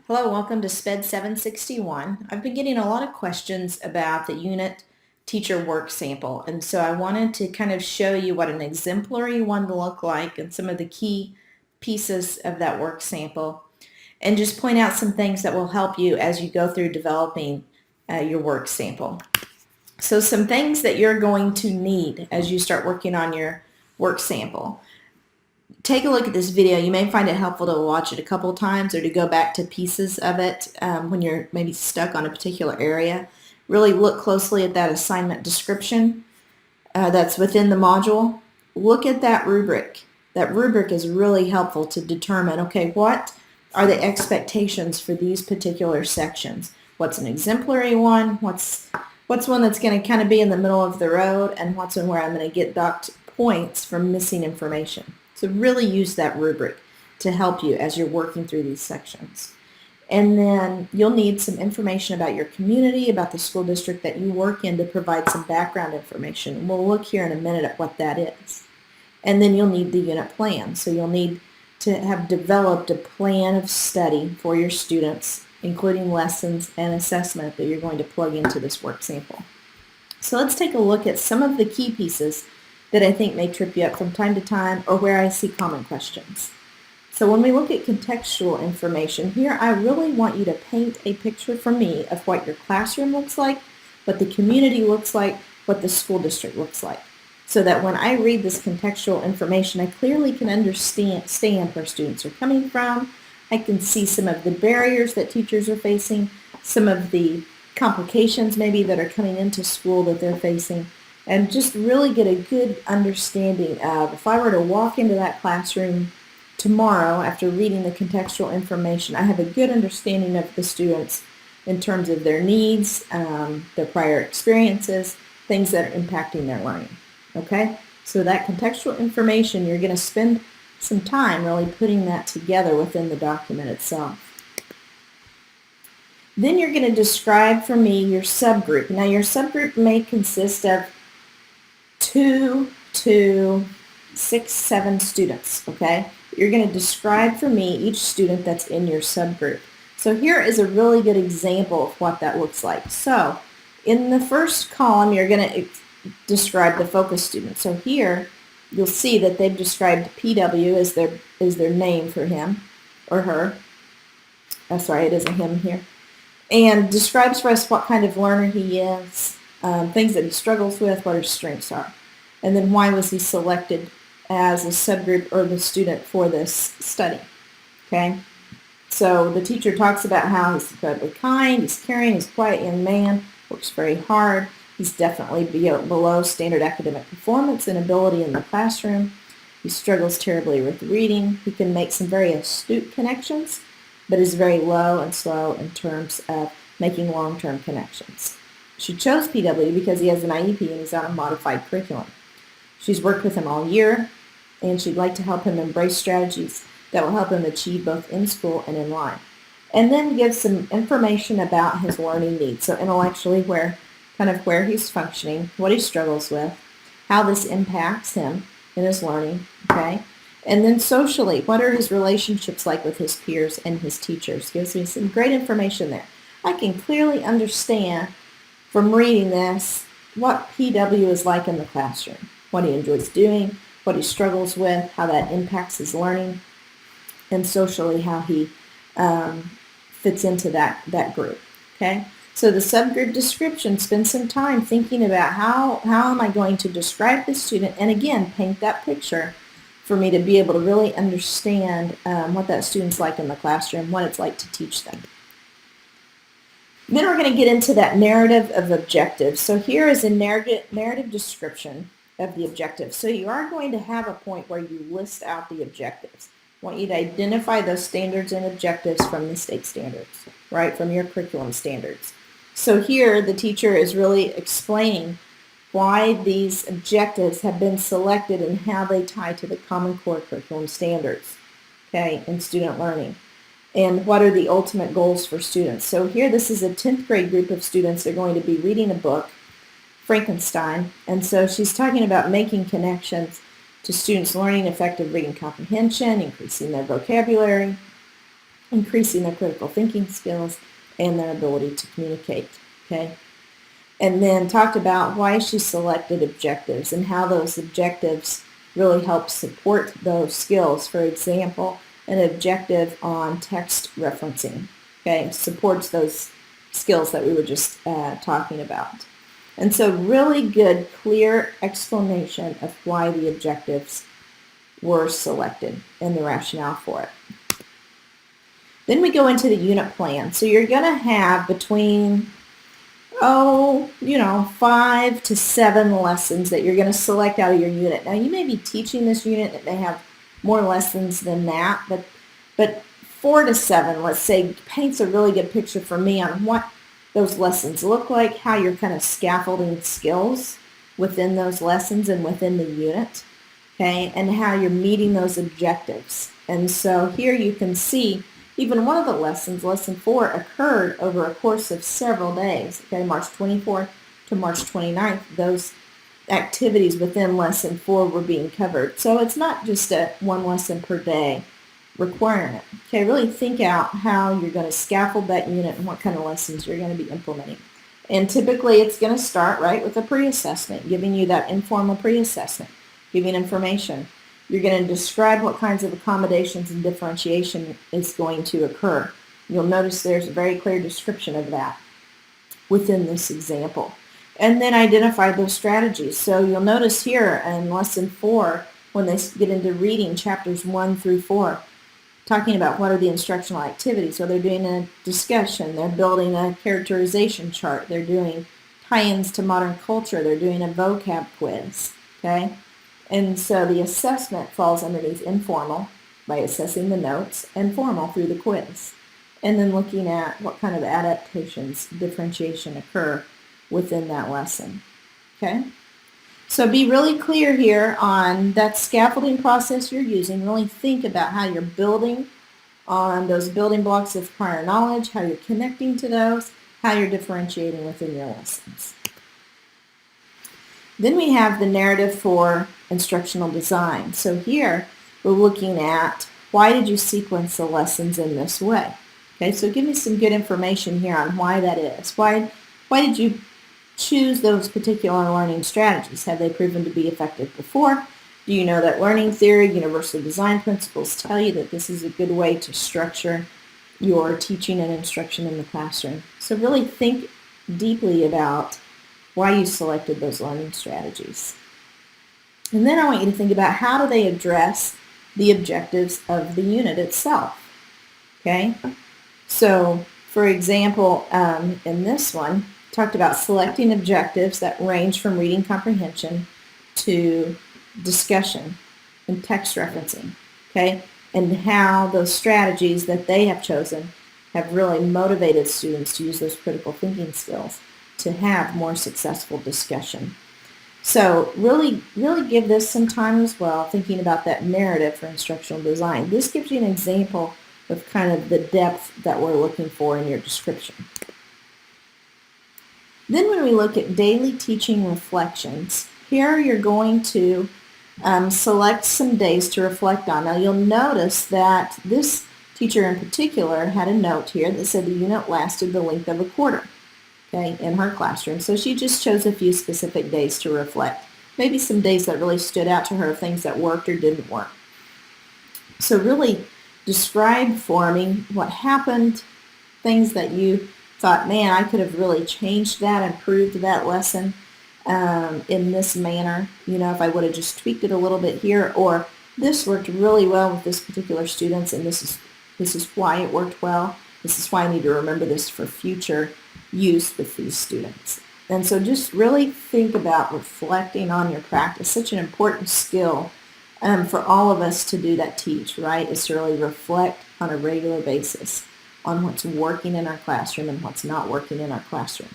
Hello, welcome to SPED 761. I've been getting a lot of questions about the unit teacher work sample, and so I wanted to kind of show you what an exemplary one will look like and some of the key pieces of that work sample, and just point out some things that will help you as you go through developing your work sample. So some things that you're going to need as you start working on your work sample. Take a look at this video. You may find it helpful to watch it a couple times or to go back to pieces of it when you're maybe stuck on a particular area. Really look closely at that assignment description that's within the module. Look at that rubric. That rubric is really helpful to determine, okay, what are the expectations for these particular sections? What's an exemplary one? What's one that's going to kind of be in the middle of the road? And what's one where I'm going to get docked points for missing information? So really use that rubric to help you as you're working through these sections. And then you'll need some information about your community, about the school district that you work in to provide some background information. And we'll look here in a minute at what that is. And then you'll need the unit plan. So you'll need to have developed a plan of study for your students, including lessons and assessment that you're going to plug into this work sample. So let's take a look at some of the key pieces that I think may trip you up from time to time or where I see common questions. So when we look at contextual information, here I really want you to paint a picture for me of what your classroom looks like, what the community looks like, what the school district looks like, so that when I read this contextual information, I clearly can understand where students are coming from. I can see some of the barriers that teachers are facing, some of the complications maybe that are coming into school that they're facing, and just really get a good understanding of, if I were to walk into that classroom tomorrow after reading the contextual information, I have a good understanding of the students in terms of their needs, their prior experiences, things that are impacting their learning. Okay? So that contextual information, you're going to spend some time really putting that together within the document itself. Then you're going to describe for me your subgroup. Now your subgroup may consist of 2 to 6, 7 students, okay? You're going to describe for me each student that's in your subgroup. So here is a really good example of what that looks like. So in the first column, you're going to describe the focus student. So here you'll see that they've described PW as their name for him or her. Oh, sorry, it is a him here. And describes for us what kind of learner he is, things that he struggles with, what his strengths are. And then why was he selected as a subgroup or the student for this study. Okay? So the teacher talks about how he's incredibly kind, he's caring, he's a quiet young man, works very hard. He's definitely below standard academic performance and ability in the classroom. He struggles terribly with reading. He can make some very astute connections, but is very low and slow in terms of making long-term connections. She chose PW because he has an IEP and he's on a modified curriculum. She's worked with him all year, and she'd like to help him embrace strategies that will help him achieve both in school and in life. And then give some information about his learning needs. So intellectually, where he's functioning, what he struggles with, how this impacts him in his learning, okay? And then socially, what are his relationships like with his peers and his teachers? Gives me some great information there. I can clearly understand from reading this what PW is like in the classroom, what he enjoys doing, what he struggles with, how that impacts his learning, and socially how he fits into that group, okay? So the subgroup description, spend some time thinking about how am I going to describe this student, and again, paint that picture for me to be able to really understand what that student's like in the classroom, what it's like to teach them. Then we're going to get into that narrative of objectives. So here is a narrative description of the objectives. So you are going to have a point where you list out the objectives. I want you to identify those standards and objectives from the state standards, right, from your curriculum standards. So here the teacher is really explaining why these objectives have been selected and how they tie to the Common Core curriculum standards, okay, in student learning. And what are the ultimate goals for students. So here this is a 10th grade group of students. They're going to be reading a book, Frankenstein, and so she's talking about making connections to students learning effective reading comprehension, increasing their vocabulary, increasing their critical thinking skills and their ability to communicate, okay? And then talked about why she selected objectives and how those objectives really help support those skills. For example, an objective on text referencing, okay, supports those skills that we were just talking about. And so really good, clear explanation of why the objectives were selected and the rationale for it. Then we go into the unit plan. So you're going to have between 5 to 7 lessons that you're going to select out of your unit. Now, you may be teaching this unit that may have more lessons than that, but 4 to 7, let's say, paints a really good picture for me on what those lessons look like, how you're kind of scaffolding skills within those lessons and within the unit, okay, and how you're meeting those objectives. And so here you can see even one of the lessons, lesson 4, occurred over a course of several days, okay, March 24th to March 29th. Those activities within lesson 4 were being covered. So it's not just a one lesson per day requirement. Okay, really think out how you're going to scaffold that unit and what kind of lessons you're going to be implementing. And typically it's going to start right with a pre-assessment, giving you that informal pre-assessment, giving information. You're going to describe what kinds of accommodations and differentiation is going to occur. You'll notice there's a very clear description of that within this example. And then identify those strategies. So you'll notice here in lesson 4, when they get into reading chapters 1 through 4, talking about what are the instructional activities. So they're doing a discussion, they're building a characterization chart, they're doing tie-ins to modern culture, they're doing a vocab quiz, okay? And so the assessment falls underneath informal by assessing the notes and formal through the quiz. And then looking at what kind of adaptations, differentiation occur within that lesson. Okay? So be really clear here on that scaffolding process you're using. Really think about how you're building on those building blocks of prior knowledge, how you're connecting to those, how you're differentiating within your lessons. Then we have the narrative for instructional design. So here we're looking at why did you sequence the lessons in this way? Okay, so give me some good information here on why that is. Why did you choose those particular learning strategies? Have they proven to be effective before? Do you know that learning theory, universal design principles tell you that this is a good way to structure your teaching and instruction in the classroom? So really think deeply about why you selected those learning strategies. And then I want you to think about how do they address the objectives of the unit itself. Okay? So, for example, in this one, talked about selecting objectives that range from reading comprehension to discussion and text referencing. Okay? And how those strategies that they have chosen have really motivated students to use those critical thinking skills to have more successful discussion. So really give this some time as well, thinking about that narrative for instructional design. This gives you an example of kind of the depth that we're looking for in your description. Then when we look at daily teaching reflections, here you're going to select some days to reflect on. Now you'll notice that this teacher in particular had a note here that said the unit lasted the length of a quarter. Okay, in her classroom. So she just chose a few specific days to reflect. Maybe some days that really stood out to her, things that worked or didn't work. So really describe for me what happened, things that you thought, man, I could have really changed that, improved that lesson in this manner. You know, if I would have just tweaked it a little bit here, or this worked really well with this particular students, and this is why it worked well. This is why I need to remember this for future use with these students. And so just really think about reflecting on your practice. Such an important skill for all of us to do that teach, right? Is to really reflect on a regular basis on what's working in our classroom and what's not working in our classroom.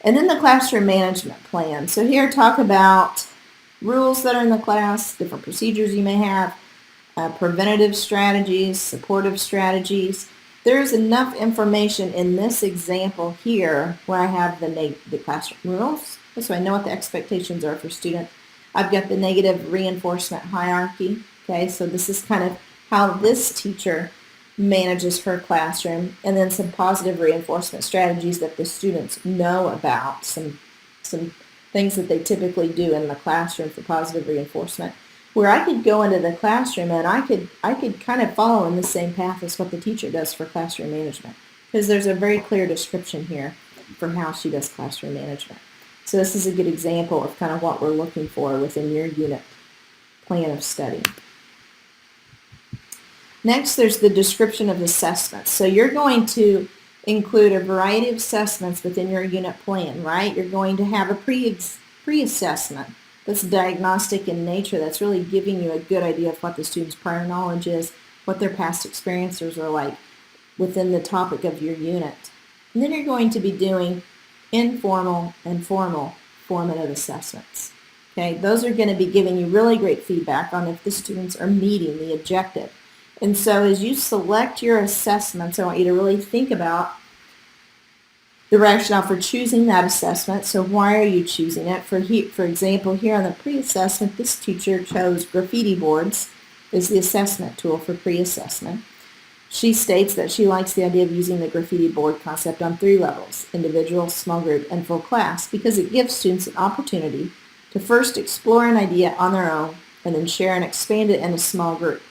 And then the classroom management plan. So here talk about rules that are in the class, different procedures you may have, preventative strategies, supportive strategies. There's enough information in this example here where I have the classroom rules, so I know what the expectations are for students. I've got the negative reinforcement hierarchy, okay, so this is kind of how this teacher manages her classroom, and then some positive reinforcement strategies that the students know about, some things that they typically do in the classroom for positive reinforcement, where I could go into the classroom and I could kind of follow in the same path as what the teacher does for classroom management, because there's a very clear description here for how she does classroom management. So this is a good example of kind of what we're looking for within your unit plan of study. Next, there's the description of assessments. So you're going to include a variety of assessments within your unit plan, right? You're going to have a pre-assessment that's diagnostic in nature, that's really giving you a good idea of what the student's prior knowledge is, what their past experiences are like within the topic of your unit. And then you're going to be doing informal and formal formative assessments. Okay, those are going to be giving you really great feedback on if the students are meeting the objective. And so as you select your assessments, I want you to really think about the rationale for choosing that assessment. So why are you choosing it? For example, here on the pre-assessment, this teacher chose graffiti boards as the assessment tool for pre-assessment. She states that she likes the idea of using the graffiti board concept on 3 levels, individual, small group, and full class, because it gives students an opportunity to first explore an idea on their own and then share and expand it in a small group.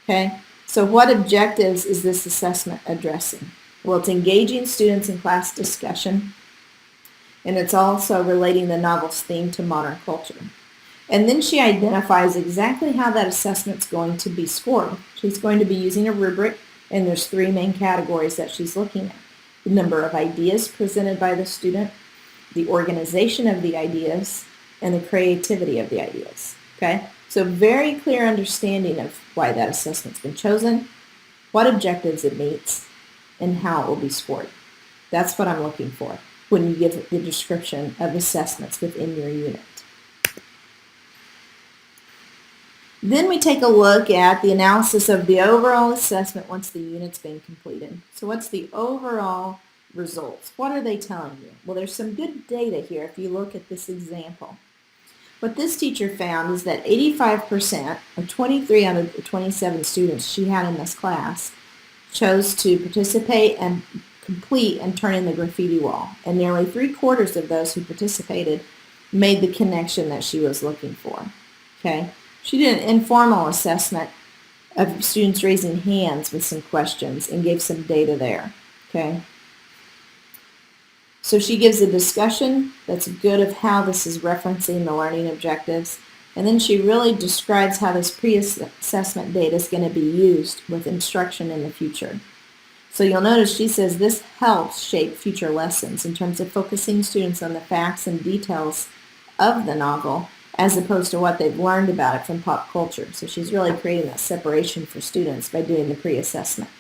Okay, so what objectives is this assessment addressing? Well, it's engaging students in class discussion, and it's also relating the novel's theme to modern culture. And then she identifies exactly how that assessment's going to be scored. She's going to be using a rubric, and there's 3 main categories that she's looking at. The number of ideas presented by the student, the organization of the ideas, and the creativity of the ideas. Okay? So very clear understanding of why that assessment's been chosen, what objectives it meets, and how it will be scored. That's what I'm looking for when you give the description of assessments within your unit. Then we take a look at the analysis of the overall assessment once the unit's been completed. So what's the overall results? What are they telling you? Well, there's some good data here if you look at this example. What this teacher found is that 85%, or 23 out of the 27 students she had in this class, chose to participate and complete and turn in the graffiti wall. And nearly 3/4 of those who participated made the connection that she was looking for. Okay? She did an informal assessment of students raising hands with some questions and gave some data there. Okay? So she gives a discussion that's good of how this is referencing the learning objectives, and then she really describes how this pre-assessment data is going to be used with instruction in the future. So you'll notice she says this helps shape future lessons in terms of focusing students on the facts and details of the novel as opposed to what they've learned about it from pop culture. So she's really creating that separation for students by doing the pre-assessment.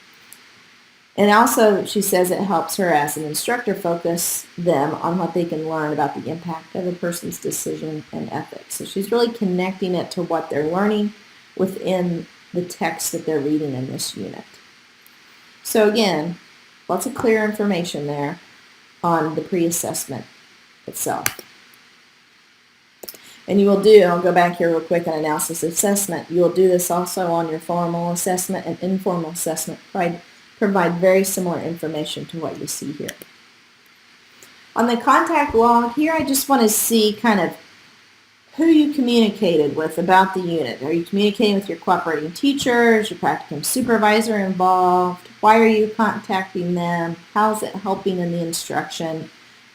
And also, she says it helps her as an instructor focus them on what they can learn about the impact of a person's decision and ethics. So she's really connecting it to what they're learning within the text that they're reading in this unit. So again, lots of clear information there on the pre-assessment itself. And you will do, I'll go back here real quick on analysis assessment, you will do this also on your formal assessment and informal assessment. Provide very similar information to what you see here. On the contact log here, I just want to see kind of who you communicated with about the unit. Are you communicating with your cooperating teachers, your practicum supervisor involved? Why are you contacting them? How is it helping in the instruction?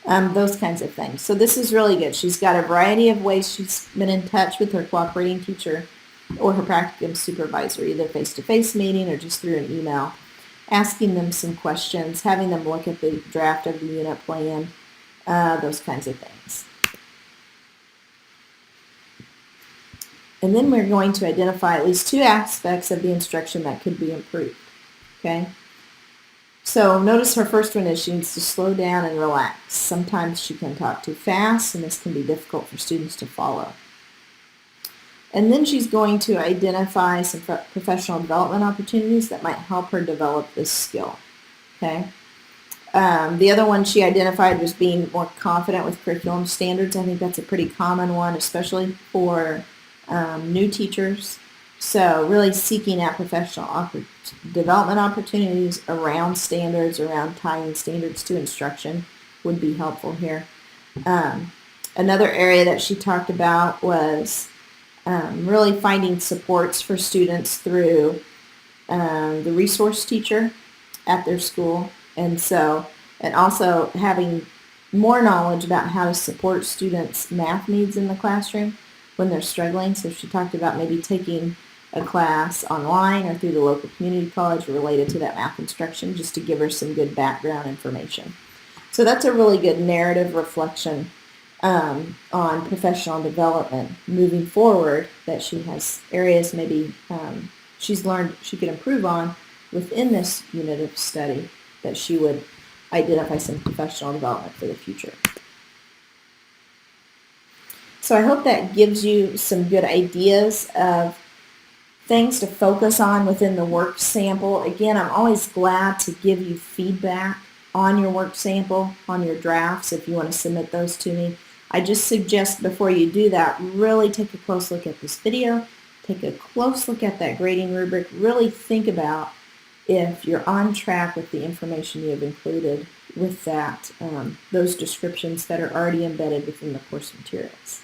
Those kinds of things. So this is really good. She's got a variety of ways she's been in touch with her cooperating teacher or her practicum supervisor, either face-to-face meeting or just through an email, asking them some questions, having them look at the draft of the unit plan, those kinds of things. And then we're going to identify at least 2 aspects of the instruction that could be improved. Okay? So notice her first one is she needs to slow down and relax. Sometimes she can talk too fast, and this can be difficult for students to follow. And then she's going to identify some professional development opportunities that might help her develop this skill. Okay. The other one she identified was being more confident with curriculum standards. I think that's a pretty common one, especially for new teachers. So really seeking out professional development opportunities around standards, around tying standards to instruction would be helpful here. Another area that she talked about was really finding supports for students through the resource teacher at their school, and also having more knowledge about how to support students' math needs in the classroom when they're struggling. So she talked about maybe taking a class online or through the local community college related to that math instruction, just to give her some good background information. So that's a really good narrative reflection on professional development moving forward, that she has areas maybe she's learned she could improve on within this unit of study, that she would identify some professional development for the future. So I hope that gives you some good ideas of things to focus on within the work sample. Again, I'm always glad to give you feedback on your work sample, on your drafts, if you want to submit those to me. I just suggest before you do that, really take a close look at this video, take a close look at that grading rubric, really think about if you're on track with the information you have included with that, those descriptions that are already embedded within the course materials.